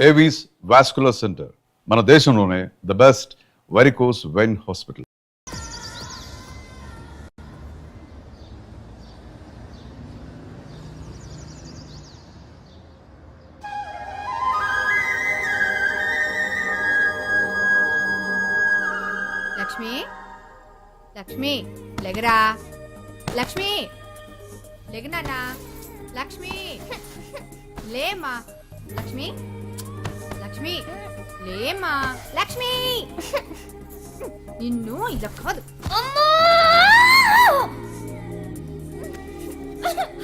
Avis vascular centre, మన దేశంలోనే the best varicose vein hospital. Lakshmi, Lakshmi లెగరా, లక్ష్మి లెగనానా, లక్ష్మి లేమా, లక్ష్మి లక్ష్మి లేమా, లక్ష్మి నిన్ను ఇలా కాదు.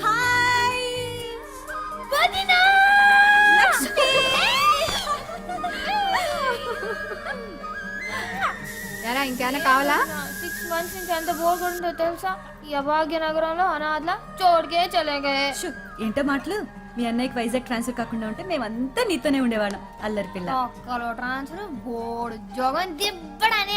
హాయ్ వదినా, లక్ష్మి. యారా ఇంకేమైనా కావాలా? 6 months నుంచి ఎంత బోర్ కొడుతుందో తెలుసా? ఈ అభాగ్య నగరంలో అనాథల చోటుకే చలేగే. ఏంటో మాటలు. మీ అన్నయ్యకి వైజాగ్ ట్రాన్స్ఫర్ కాకుండా ఉంటే మేమంతా నీతోనే ఉండేవాళ్ళం. అల్లరి పిల్ల. ఒక్కలో ట్రాన్స్ఫర్ బోర్డు జోగం దిబ్బడానే.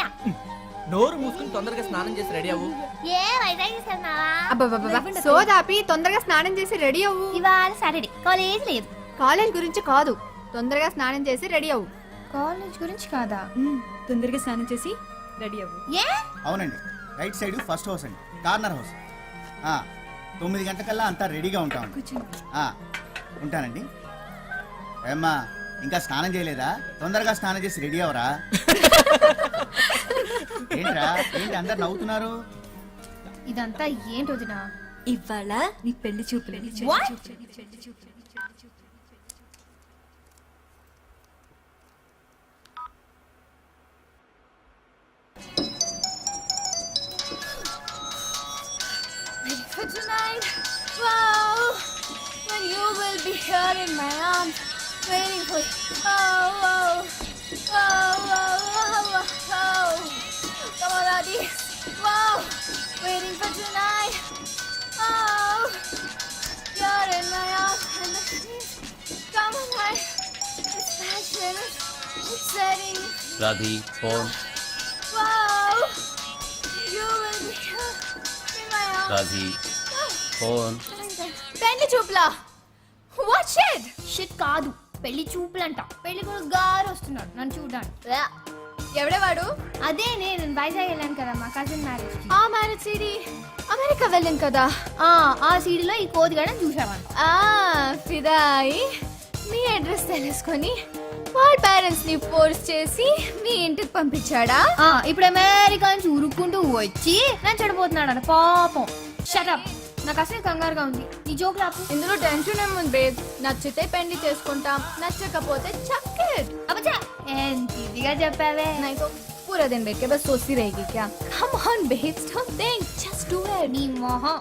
నోరు మూసుకుని తొందరగా స్నానం చేసి రెడీ అవ్వు. ఏ వైజాగ్ చేస్తున్నావా? అబ్బబ్బబ్బా, సోదాపి తొందరగా స్నానం చేసి రెడీ అవ్వు. ఇవాళ సాటర్డే కాలేజ్ లేదు. కాలేజ్ గురించి కాదు, తొందరగా స్నానం చేసి రెడీ అవ్వు. కాలేజ్ గురించి కాదా? తొందరగా స్నానం చేసి రెడీ అవ్వు. ఏ అవునండి, రైట్ సైడ్ ఫస్ట్ హౌస్ అండి, కార్నర్ హౌస్. 9 గంటలకల్లా అంతా రెడీగా ఉంటామండి. ఉంటానండి. ఏమ్మా ఇంకా స్నానం చేయలేదా? తొందరగా స్నానం చేసి రెడీ అవరా. ఏంట్రా ఏంటి అందరు నవ్వుతున్నారు? ఇదంతా ఏంటి వదినా? ఇవాళ నీ పెళ్లి చూపులు. For tonight, wow, when you will be here in my arms, waiting for you. Oh, wow, wow, wow, wow, wow. Come on, Adi. Wow, waiting for tonight. Oh, you're in my arms and the sheets. Come on, night. It's passionate. It's setting. Radhi phone. Wow, you will be here in my arms. Radhi phone. పెళ్లి చూపులా? What shit? Shit కాదు, పెళ్లి చూపులంట. పెళ్లి కూడా గారు వస్తున్నాడు నన్ను చూడడానికి. ఎవడే వాడు? అదే నేను వైజాగ్ వెళ్ళాను కదా మా కజిన్ మ్యారేజ్ కి. ఆ మ్యారేజ్ సీడీ అమెరికా వెళ్ళాం కదా. ఆ సీడీలో ఈ కోతిగాడని చూసావాను. ఫిదాయి మీ అడ్రస్ తెలుసుకొని వాళ్ళ పేరెంట్స్ ని ఫోర్స్ చేసి మీ ఇంటికి పంపించాడా? ఇప్పుడు అమెరికా నుంచి ఉరుక్కుంటూ వచ్చి నన్ను చెడిపోతున్నాడు పాపం. షటప్, నాకు అసలు కంగారుగా ఉంది. నీ జోక్ లాపు. ఇందులో టెన్షన్ ఏముంది బేబ్? నచ్చితే పెళ్లి చేసుకుంటాం, నచ్చకపోతే చక్కెట్. అబ్బా ఎంత ఇదిగా చెప్పావే. नहीं तो पूरा दिन बैठ के बस सोचती रहेगी क्या? Come on babes, don't think, just do it. నీ మొహం.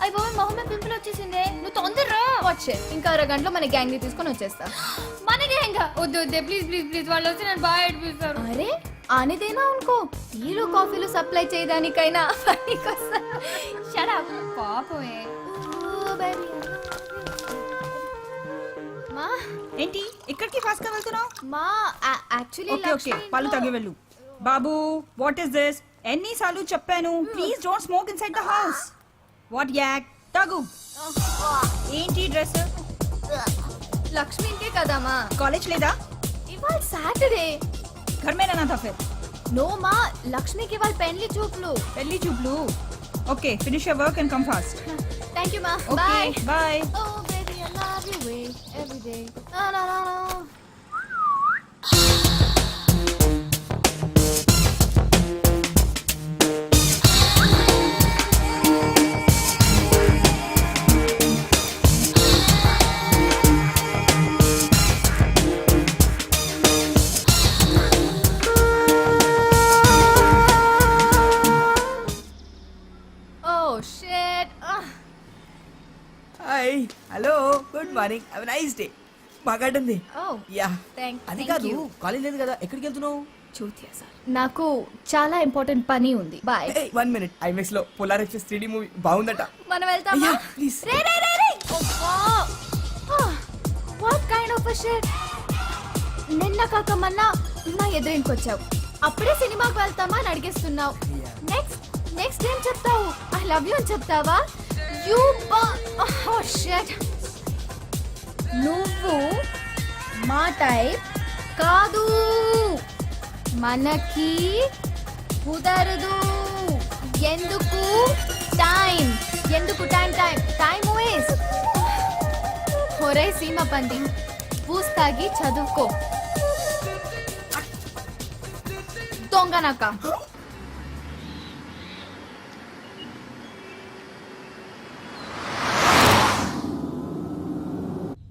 అయ్యి బాబు మొహమే పింపుల్ వచ్చేసిందే. నువ్వు తొందరరా. Watch it. ఇంకా అరగంటలో మన గ్యాంగ్ ని తీసుకొని వచ్చేస్తా. మన గ్యాంగ్? వద్దు వద్దే, ప్లీజ్ ప్లీజ్ ప్లీజ్. వాళ్ళు వచ్చి నన్ను బాగా ఏడిపిస్తారు. అరే ఆనే దేనా ఉनको టీలు కాఫీలు సప్లై చేయడానికైనా పనికొస్తా. షట్ అప్ పాపమే. మా ఏంటి ఇక్కడికి ఫాస్ట్ గా వెళ్తున్నావు? మా యాక్చువల్లీ ఓకే ఓకే, పళ్ళు తగ్గి వెళ్ళు. బాబు, వాట్ ఇస్ దిస్? ఎన్నిసార్లు చెప్పాను, please don't smoke inside the house. What yuck? తగు. ఏంటి డ్రెస్? లక్ష్మి ఇంకే కదా మా. కాలేజ్ లేదా? ఇవాళ సాటర్డే. घर में रहना था फिर. నో మా, లక్ష్మికి ఇవాళ పెళ్లి చూపులు. పెళ్లి చూపులు. Okay, finish your work and come fast. Thank you మా. Okay bye bye. Oh baby, I love you way every day. No no no no. Oh shit. Hi, hello, good morning, have a nice day. బాగా ఉంది. Oh. Yeah. Thank అది you. కాదు, college లేదు కదా, ఎక్కడికి వెళ్తున్నావు? చూతియా sir, నాకు చాలా ఇంపార్టెంట్ పని ఉంది. బాయ్. 1 minute, ఐమెక్స్ లో పోలార్ ఎక్స్ప్రెస్ 3D మూవీ బాగుందట. మనం వెళ్తామా? Yeah, please. Ray ray ray ray. What kind of a shit. నిన్న కాక మొన్న నా ఎదురింటికి వచ్చావు, అప్పుడే సినిమాకి వెళ్తామా అని అడిగేస్తున్నావు. నెక్స్ట్ ఏం చెప్తావు? ఐ లవ్ యూ అని చెప్తావా? You shit. నువ్వు మా టైప్ కాదు, మనకి కుదరదు. ఎందుకు టైం, ఎందుకు టైం టైం టైం వేస్ట్. ఒరే సీమ పంది, పూస్తాగి చదువుకో. దొంగనక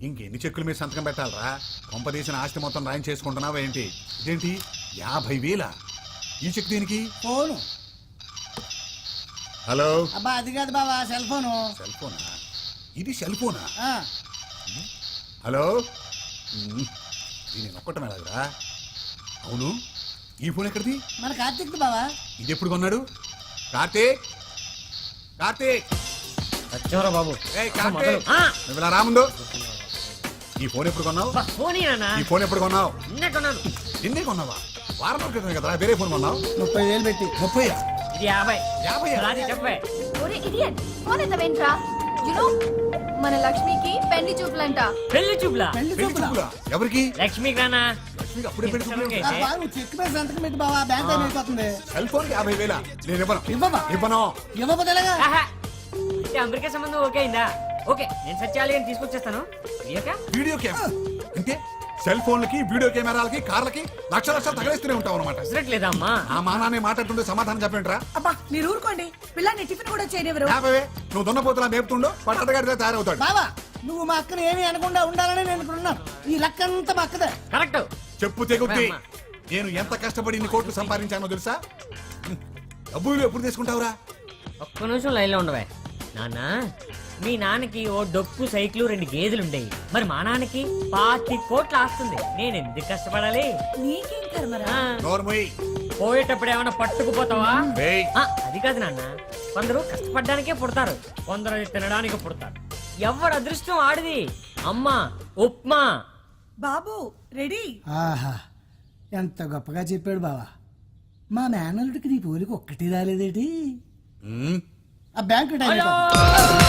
ఇంకెన్ని చెక్కులు మీరు సంతకం పెట్టాలరా? కొంపదీసిన ఆస్తి మొత్తం రాయం చేసుకుంటున్నావా ఏంటి? ఇదేంటి 50,000? ఈ చెక్ దేనికి? ఫోను. హలో, అబ్బా అది కాదు బావా, సెల్ ఫోను. సెల్ ఫోనా? ఇది సెల్ ఫోనా? ఆ, హలో, దీని నొక్కటం ఎలాగరా? అవును, ఈ ఫోన్ ఎక్కడిది? మన కార్తీక్ బావా. ఇది ఎప్పుడు కొన్నాడు? కార్తీక్, కార్తీక్, వచ్చారా బాబు? ఏయ్ కార్తీక్, నువ్వు ఇలా రాముందు. ఈ ఫోన్ ఎప్పుడు కొన్నావు? ఈ ఫోన్ ఎప్పుడు కొన్నావు? నిన్నే కొన్నావా? వారం రోజుల క్రితమే కదరా వేరే ఫోన్ కొన్నావు. 30,000 పెట్టి. 30? ఇది 50. 50? ఒరే ఇడియట్, ఫోన్ ఎత్తవేంట్రా? యునో మన లక్ష్మికి పెళ్లి చూపులంట. పెళ్లి చూపులా? పెళ్లి పెళ్లి చూపులా? చూపులా? ఎవరికి? లక్ష్మి గానా? లక్ష్మికి అప్పుడే పెళ్లి చూపులు? అబ్బా, నువ్వు చెక్ మీద సంతకం పెట్టి బావా, బ్యాంక్ టైం అయిపోతుంది. Cell phone 50,000? నేను ఇవ్వను. ఇవ్వవా? ఇవ్వను. ఇవ్వకపోతే ఎలాగా? అమెరికా సంబంధం ఓకే అయిందా? ఓకే, నేను సత్యాలయం తీసుకొచ్చేస్తాను. వీడియో కెమెరా అంటే సెల్ ఫోన్లకి, వీడియో కెమెరాలకి, కార్లకి లక్షలు తగలేస్తూనే ఉంటావు అనమాట. లేదా అమ్మా? ఆ మానాన్ని మాట్లాడుతుంటే సమాధానం చెప్పండిరా. అబ్బా మీరు ఊరుకోండి, పిల్లాన్ని టిఫిన్ కూడా చేయనివ్వరు. యాభవే, నువ్వు దున్నపోతులా మేపుతుండో పట్టడగాడితే తయారవుతాడు. బావా, నువ్వు మా అక్కని ఏమీ అనకుండా ఉండాలని నేను ఇక్కడ ఉన్నాను. ఈ లక్క అంతా మా అక్కదే. కరెక్ట్. చెప్పు తెగుద్ది. నేను ఎంత కష్టపడి ఇన్ని కోట్లు సంపాదించానో తెలుసా? డబ్బులు ఎప్పుడు తీసుకుంటావురా? ఒక్క నిమిషం లైన్లో ఉండవే. నాన్న, మీ నాన్నకి ఓ డొక్కు సైకిల్ 2 గేదెలు ఉండేవి. మరి మా నాన్నకి 25 కోట్లు ఆస్తుంది. నేను ఎందుకు కష్టపడాలి? నీకేం కర్మరా? ఆ, నోర్మోయ్. పోయేటప్పుడు ఏమైనా పట్టుకుపోతావా? ఏయ్. అది కాదు నాన్న, కొందరు కష్టపడ్డానికే పుడతారు, కొందరు అది తినడానికి పుడతారు. ఎవరు అదృష్టం ఆడిది. అమ్మా ఉప్మా. బాబు రెడీ? ఆహా, ఎంత గొప్పగా చెప్పాడు బావా. మా మేనల్లుడికి నీ పోలికి ఒక్కటి రాలేదేటి? ఉమ్, ఆ బ్యాంక్ టైం హలో. అయిపోతుంది.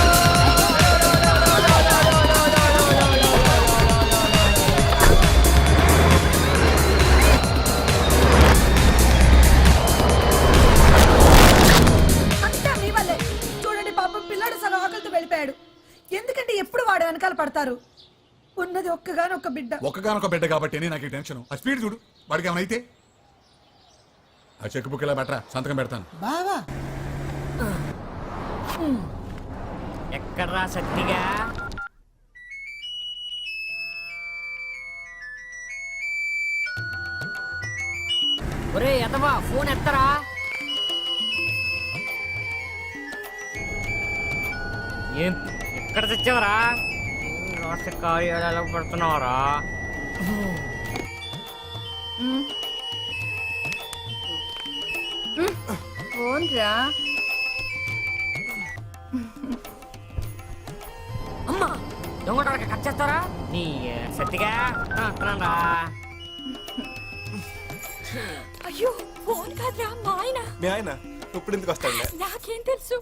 అంతా మీ వల్లే. చూడండి పాపం, పిల్లాడు సగం ఆకలితో వెళ్ళిపోయాడు. ఎందుకంటే ఎప్పుడు వాడు వెనకాల పడతారు. ఉన్నది ఒక్కగానొక్క బిడ్డ. ఒక్కగానొక బిడ్డ కాబట్టి నాకు ఈ టెన్షన్. ఆ స్పీడ్ చూడు, వాడికి ఏమైనా అయితే. ఆ చెక్ బుక్ ఇలా బెటరా, సంతకం పెడతాను. బావా, ఎక్కడ్రా సత్తిగా? ఒరే ఎదవా, ఫోన్ ఎత్తరా. ఏం ఎక్కడ తెచ్చావరా? రాష్ట్ర కార్యాలయాలకు పెడుతున్నావరా? ఫోన్ రా. అమ్మా, దొంగటానికి కట్ చేస్తారా? నీ సత్తిగా రా. అయ్యో ఫోన్ కాదురా, మా ఆయన. మీ ఆయన ఇప్పుడు ఎందుకు వస్తాడులే? నాకేం తెలుసు?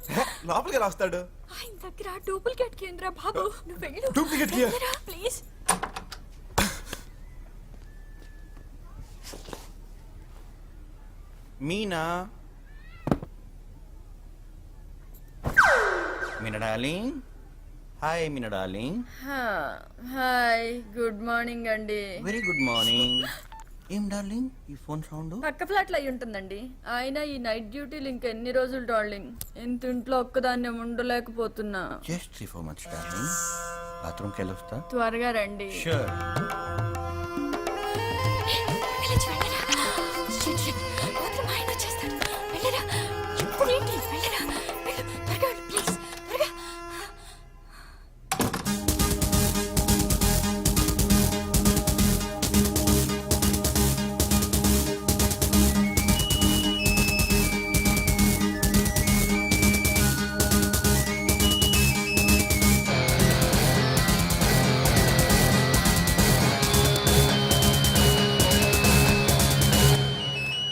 లోపలికి ఎలా వస్తాడు? ఆయన దగ్గర డూప్లికేట్ కేంద్ర బాబు. నువ్వు వెళ్ళు. డూప్లికేట్ కి? Please. Meena, Meena darling. Hi Meena darling. Hi, good morning అండి. Very good morning. ఏం డార్లింగ్ ఈ ఫోన్ సౌండ్? పక్క ఫ్లాట్ లో అయి ఉంటుందండి. ఆయన ఈ నైట్ డ్యూటీలు ఇంకెన్ని రోజులు డార్లింగ్? ఇంత ఇంట్లో ఒక్కదాన్ని ఉండలేకపోతున్నా. Just 3-4 months darling. బాత్రూమ్కి వెళ్ళొస్తా. త్వరగా రండి. షూర్.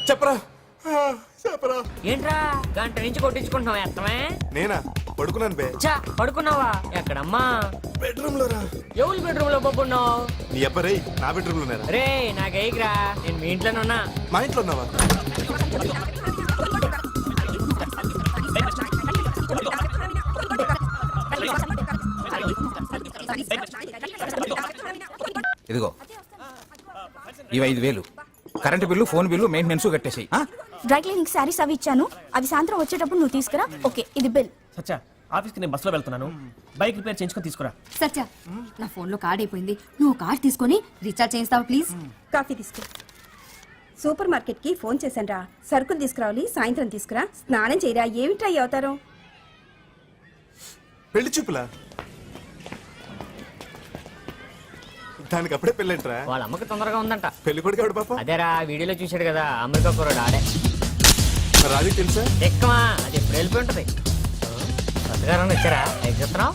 చెప్పరా, చెప్పరా. ఏంట్రా గంట నుంచి కొట్టించుకుంటున్నావు ఎత్తమే? నేనా? పడుకున్నాను బే. చా పడుకున్నావా? ఎక్కడమ్మా? బెడ్రూమ్ లో రా. ఎవరి బెడ్రూమ్ లో పడుకున్నావు? నీ అబ్బరే నా బెడ్రూమ్ లోనేరా. రే నాకేగిరా, నేను మీ ఇంట్లోనే ఉన్నా. మా ఇంట్లో ఉన్నావా? ఇదిగో ఇవి 5,000 current bill, phone bill, maintenance కట్టేసాయి. డ్రై క్లీనింగ్ శారీస్ అవి ఇచ్చాను, అవి సాయంత్రం వచ్చేటప్పుడు నువ్వు తీసుకురా. ఓకే, ఇది బిల్. సచ్చా ఆఫీస్కి నేను బస్సులో వెళ్తున్నాను, బైక్ రిపేర్ చేయించుకొని తీసుకురా. సత్య, నా ఫోన్ లో కార్డ్ అయిపోయింది, నువ్వు కార్డ్ తీసుకొని రీఛార్జ్ చేస్తావా ప్లీజ్? కాఫీ తీసుకో. సూపర్ మార్కెట్ కి ఫోన్ చేశాను రా, సరుకులు తీసుకురావాలి, సాయంత్రం తీసుకురా. స్నానం చేయరా, ఏమిట్రా ఈ అవతారం? పెళ్లి చూపులా? దానికి అప్పుడే పెళ్ళంటరా? వాళ్ళ అమ్మకి తొందరగా ఉందంట. పెళ్లి కొడుకు ఎవడు పాప? అదేరా వీడియోలో చూశాడు కదా, అమెరికా కుర్రాడు ఆడే. రాజు తెలుసా? ఎక్కమా, అది ఎప్పుడు వెళ్ళిపోయి ఉంటది. కొత్తగా వచ్చారా? చెప్తున్నావు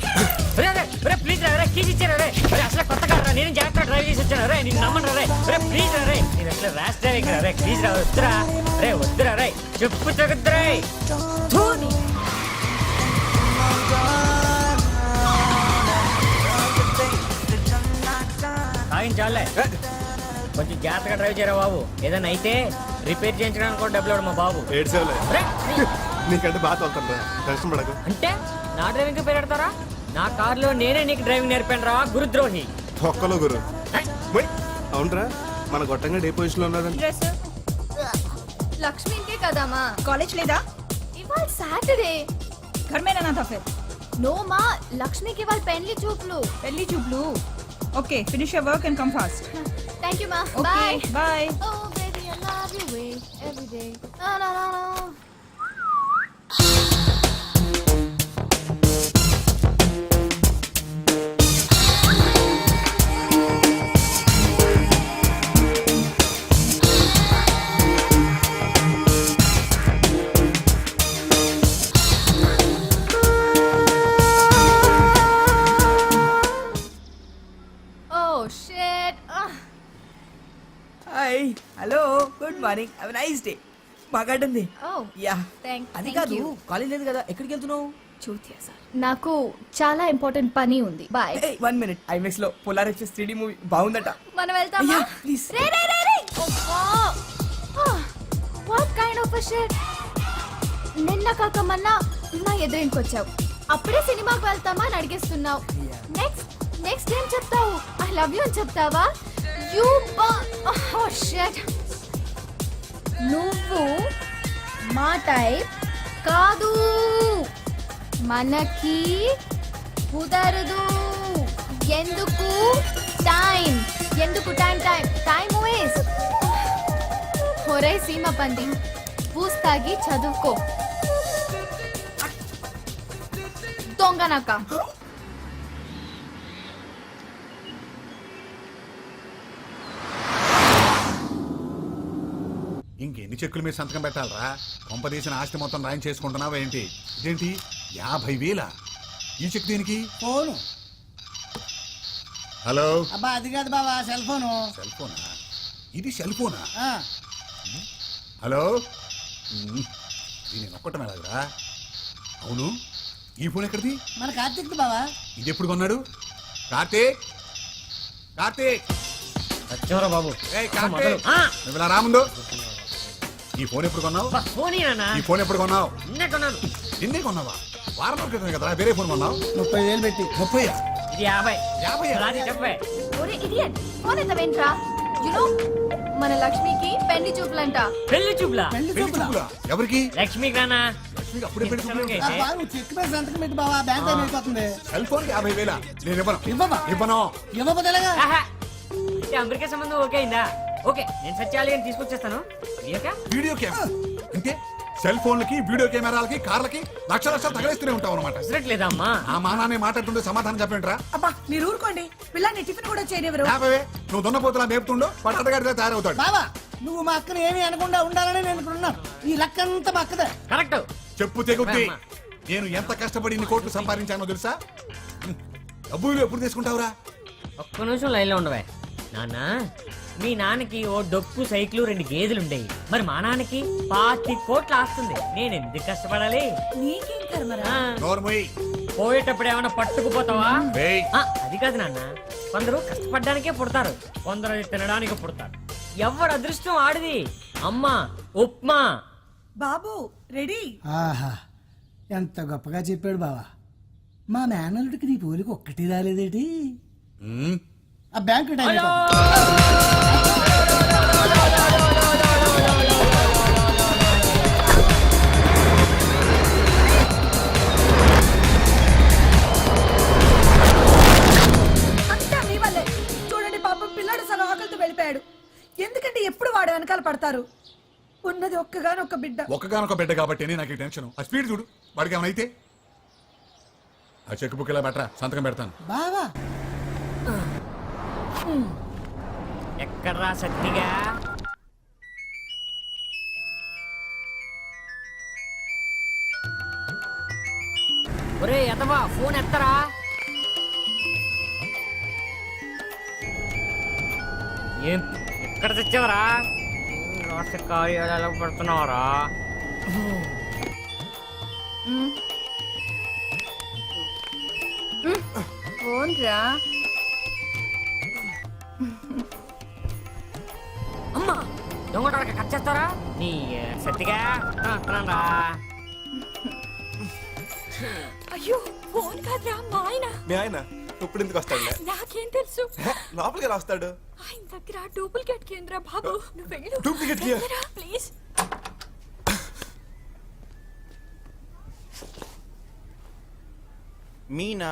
ప్లీజ్ రే, కీస్ ఇచ్చారా రే? అసలు కొత్త కాదు రా, నేను జాగ్రత్త డ్రైవ్ చేసి వచ్చాను రే, నేను నమ్మను రే. ప్లీజ్ రే, నేను అసలు ర్యాష్ డ్రైవింగ్ రా రే, ప్లీజ్ రా, వద్దురా రే, వద్దురా రే, చెప్పు తగ్గుద్దురా. ఆగిన చాలే, కొంచెం జాగ్రత్తగా డ్రైవ్ చేయరా బాబు. ఏదైనా అయితే రిపేర్ చేయించడానికి కూడా డబ్బులు మా బాబు. ఏడ్సేవలే, రే, నీకంటే బాగా తోలుతాను రా, టెన్షన్ పడకు. అంటే నా డ్రైవింగ్ పెడతారా? నా కార్లో నేనే నీకు డ్రైవింగ్ నేర్పాను రా, గురుద్రోహి. ఒక్కలో గురు. అవునరా, మన గొట్టంగా డే పొజిషన్ లో ఉన్నదండి. డ్రెస్ లక్ష్మికే కదమ్మా. కాలేజ్ లేదా? ఇవాళ సాటర్డే. घर में रहना था फिर. నో మా, లక్ష్మికి ఇవాళ పెళ్లి చూపులు. పెళ్లి చూపులు. Okay, finish your work and come fast. Thank you మా. Okay, bye. Oh baby, I love you way every day. No, no, no, no. Oh shit. Hi, hello, good morning, have a nice day. బాగా ఉంది. Oh. Yeah, Thank అది you. కాదు, college లేదు కదా, ఎక్కడికి వెళ్తున్నావు? చూతియా sir, నాకు చాలా ఇంపార్టెంట్ పని ఉంది. బాయ్. 1 మినిట్, ఐమాక్స్ లో పోలార్ ఎక్స్ప్రెస్ 3D మూవీ బాగుందట. మనం వెళ్తామా? అయ్యా, please. Ray ray ray ray. What kind of a shit. నిన్న కాక మొన్న నా ఎదురింకొచ్చావు, అప్పుడే సినిమాకి వెళ్తామా అని అడిగేస్తున్నావు. నెక్స్ట్ ఏం చెప్తావు? ఐ లవ్ యూ అని చెప్తావా? You oh shit. నువ్వు మా టైప్ కాదు, మనకి కుదరదు. ఎందుకు టైం టైం వేస్ట్. ఒరే సీమ పంది, పూస్తాగి చదువుకో. దొంగనక. ఇంకెన్ని చెక్కుల మీద సంతకం పెట్టాలరా? కొంపదీసిన ఆస్తి మొత్తం రాయం చేసుకుంటున్నావా ఏంటి? ఇదేంటి 50,000? ఈ చెక్ దీనికి? ఫోను. హలో, అబ్బా అది కాదు బాబా, సెల్ ఫోను. సెల్ ఫోనా? ఇది సెల్ ఫోనా? ఆ, హలో, దీని నొక్కటం ఎలాగరా? అవును, ఈ ఫోన్ ఎక్కడిది? మన కార్తీక్ బాబా. ఇది ఎప్పుడు కొన్నాడు? కార్తీక్, కార్తీక్, వచ్చారా బాబు? ఏయ్ కార్తీక్, నువ్వు ఇలా రాముందు. ఈ ఫోన్ ఎప్పుడు కొన్నావు? ఫోన్ ఈ ఫోన్ ఎప్పుడు కొన్నావు? నిన్నే కొన్నాను. నిన్నే కొన్నావా? వారం రోజుల క్రితమే కదరా వేరే ఫోన్ కొన్నావు. 30,000 పెట్టి. 30? ఇది 50. 50? రాజీ చెప్పే. ఒరే ఇడియట్, ఫోన్ ఎత్తవేంట్రా? యు నో మన లక్ష్మికి పెళ్లి చూపులంట. పెళ్లి చూపులా? పెళ్లి పెళ్లి చూపులా? చూపులా? ఎవరికి? లక్ష్మికి రానా? లక్ష్మికి అప్పుడే పెళ్లి చూపులు? అబ్బా, నువ్వు చెక్ మీద సంతకం పెట్టి బాబా, బ్యాంక్ టైం అయిపోతుంది. Cell phone 50,000? నేను ఇవ్వను. ఇవ్వవా? ఇవ్వను. ఇవ్వకపోతే ఎలాగా? ఆహా. అంటే అమెరికా సంబంధం ఓకే అయిందా? ఓకే, నేను సత్యాలి అని తీసుకొచ్చేస్తాను. వీడియో కెమెరా అంటే సెల్ ఫోన్లకి, వీడియో కెమెరాలకి, కార్లకి లక్షలు తగలేస్తూనే ఉంటావు అనమాట. అవసరట్లేదా అమ్మా? ఆ మానాన్ని మాట్లాడుతుండే సమాధానం చెప్పండిరా. అబ్బా మీరు ఊరుకోండి, పిల్లాన్ని టిఫిన్ కూడా చేయనివ్వరు. యాభై నువ్వు దున్నపోతులా మేపుతుండో పట్టడగాడితే తయారవుతాడు. బాబా, నువ్వు మా అక్కని ఏమీ అనకుండా ఉండాలని నేను ఇక్కడ ఉన్నాను. ఈ లక్కంతా మా అక్కదే. కరెక్ట్. చెప్పు తెగుద్ది. నేను ఎంత కష్టపడి ఇన్ని కోట్లు సంపాదించానో తెలుసా? డబ్బులు ఎప్పుడు తీసుకుంటావురా? ఒక్క నిమిషం లైన్లో ఉండవే. నాన్న, మీ నాన్నకి ఓ డొక్కు సైకిల్ 2 గేదెలుండేవి, మరి మా నాన్నకి 25 కోట్లు ఆస్తుంది. నేను ఎందుకు కష్టపడాలి? నీకేం కర్మరా. నోర్మోయ్ పోయేటప్పుడు ఏమైనా పట్టుకుపోతావా ఏయ్. అది కాదు నాన్న, కొందరు కష్టపడ్డానికే పుడతారు, కొందరు అది తినడానికి పుడతారు. ఎవరు అదృష్టం ఆడిది. అమ్మా ఉప్మా. బాబు రెడీ. ఆహా ఎంత గొప్పగా చెప్పాడు బావా. మా మేనల్లుడికి నీ పోలికి ఒక్కటి రాలేదేటి? ఆ బ్యాంకు టైం అంతా మీ వల్లే. చూడండి పాపం పిల్లాడు సగం ఆకలితో వెళ్ళిపోయాడు. ఎందుకంటే ఎప్పుడు వాడు వెనకాల పడతారు. ఉన్నది ఒక్కగానొక్క బిడ్డ. ఒక్కగానొక బిడ్డ కాబట్టి నాకు ఈ టెన్షన్. ఆ స్పీడ్ చూడు, వాడికి ఏమైనా అయితే ఆ చెక్ బుక్ ఇలా బెటరా, సంతకం పెడతాను. బావా ఎక్కడ్రా సత్తిగా? ఒరే ఎదవా, ఫోన్ ఎత్తరా. ఏం ఎక్కడ తెచ్చావరా? రాష్ట్ర కార్యాలయాలు పడుతున్నావరా? ఫోన్ రా. అమ్మా దొంగటానికి కట్ చేస్తారా నీ సత్తిగా? వస్తున్నారా? అయ్యో ఫోన్ కాదురా మా ఆయన. మీ ఆయన ఇప్పుడు ఎందుకు వస్తాడులే? నాకేం తెలుసు. లోపలికి రాస్తాడు. ఆయన దగ్గర డూప్లికేట్ కేంద్ర బాబు. నువ్వు వెళ్ళు. డూప్లికేట్ కి? Please. Meena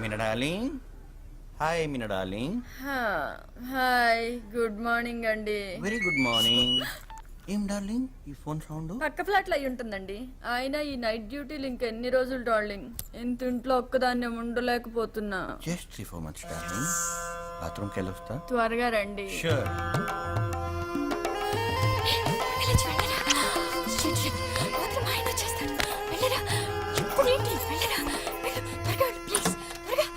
Meena darling. Hi Meena darling. Hi, good morning అండి. Very good morning. ఏం డార్లింగ్ ఈ ఫోన్ సౌండ్? పక్క ఫ్లాట్ లో అయి ఉంటుందండి. ఆయన ఈ నైట్ డ్యూటీలు ఇంకెన్ని రోజులు డార్లింగ్? ఇంత ఇంట్లో ఒక్కదాన్ని ఉండలేకపోతున్నా. Just 3-4 months darling. బాత్రూమ్కి వెళ్ళొస్తా. త్వరగా రండి. షూర్. వెళ్ళొచ్చు, వెళ్ళరా. Shit, shit. మాత్రం ఆయన వచ్చేస్తాడు. వెళ్ళరా. ఇప్పుడేంటి? వెళ్ళరా. వెళ్ళు. త్వరగా వెళ్ళు, ప్లీజ్. త్వరగా.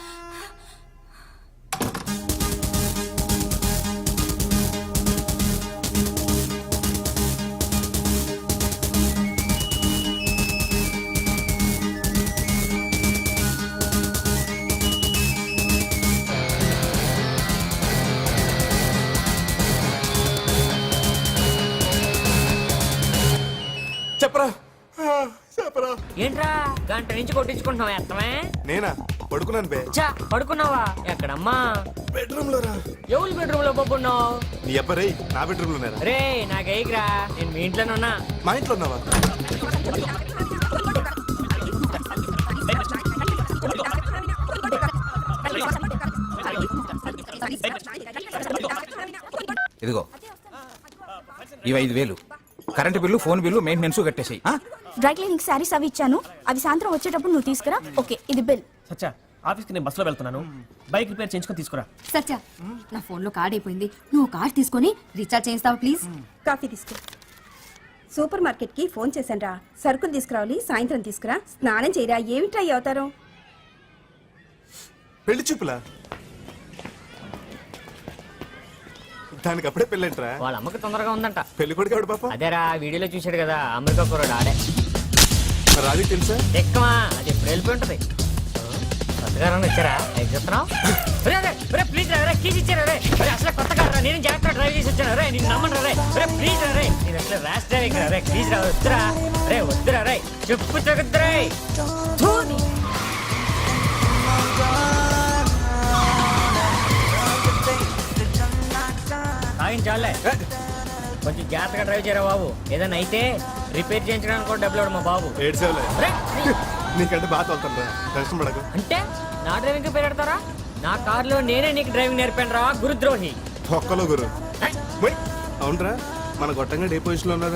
చెప్పరా చెప్పరా. ఏంట్రా గంట నుంచి కొట్టించుకుంటున్నావు ఎత్తమే? నేనా పడుకున్నాను బే. చా పడుకున్నావా? ఎక్కడమ్మా? బెడ్రూమ్ లో రా. ఎవరి బెడ్రూమ్ లో పడుకున్నావు? నీ అబ్బాయి నా బెడ్రూమ్ లోనేరా. రే నాకేగిరా, నేను మీ ఇంట్లోనే ఉన్నా. మా ఇంట్లో ఉన్నావా? ఇదిగో ఇవి 5,000. Current bill, phone bill, maintenance కట్టేసాయి. డ్రై క్లీనింగ్ శారీస్ అవి ఇచ్చాను. అవి సాయంత్రం వచ్చేటప్పుడు నువ్వు తీసుకురా. ఓకే, ఇది బిల్. సచ్చా ఆఫీస్కి నేను బస్సులో వెళ్తున్నాను. బైక్ రిపేర్ చేయించుకొని తీసుకురా. సత్య, నా ఫోన్ లో కార్డ్ అయిపోయింది. నువ్వు కార్డ్ తీసుకొని రీఛార్జ్ చేస్తావా ప్లీజ్? కాఫీ తీసుకో. సూపర్ మార్కెట్ కి ఫోన్ చేశాను రా. సరుకులు తీసుకురావాలి, సాయంత్రం తీసుకురా. స్నానం చేయరా. ఏమిట్రా ఈ అవతారం? పెళ్లి చూపులా? దానికి అప్పుడే పెళ్ళంటరా? వాళ్ళ అమ్మకి తొందరగా ఉందంట. పెళ్లి కొడుకు ఎవడు పాప? అదేరా వీడియోలో చూశాడు కదా, అమెరికా కుర్రాడు ఆడే. రాజుకి తెలుసా? ఎక్కమా, అది ఎప్పుడు వెళ్ళిపోయి ఉంటది. కొత్తగా వచ్చారా? ఎగ్ చెప్తున్నావు? ప్లీజ్ రా, కీస్ ఇచ్చారా? అసలు కొత్త కారు, నేను జాగ్రత్త డ్రైవ్ చేసి వచ్చాను. రే నేను నమ్మను రే. ప్లీజ్ రా, నేను అసలు ర్యాష్ డ్రైవింగ్ రా. ప్లీజ్ రా, వద్దురా రే, వద్దురా రే, చెప్పు తగ్గుద్దురా. చాలే, కొంచెం జాగ్రత్తగా డ్రైవ్ చేయరా బాబు. ఏదైనా అయితే రిపేర్ చేయించడానికి కూడా డబ్బులు మా బాబు. ఏడ్చేవలే, నీకంటే బాగా తోలుతాను రా. టెన్షన్ పడకు. అంటే నా డ్రైవింగ్ పేరెడతారా? నా కార్లో నేనే నీకు డ్రైవింగ్ నేర్పాను రా, గురుద్రోహి. ఒక్కలో గురు. అవునరా, మన గొట్టంగా డే పొజిషన్ లో ఉన్నది.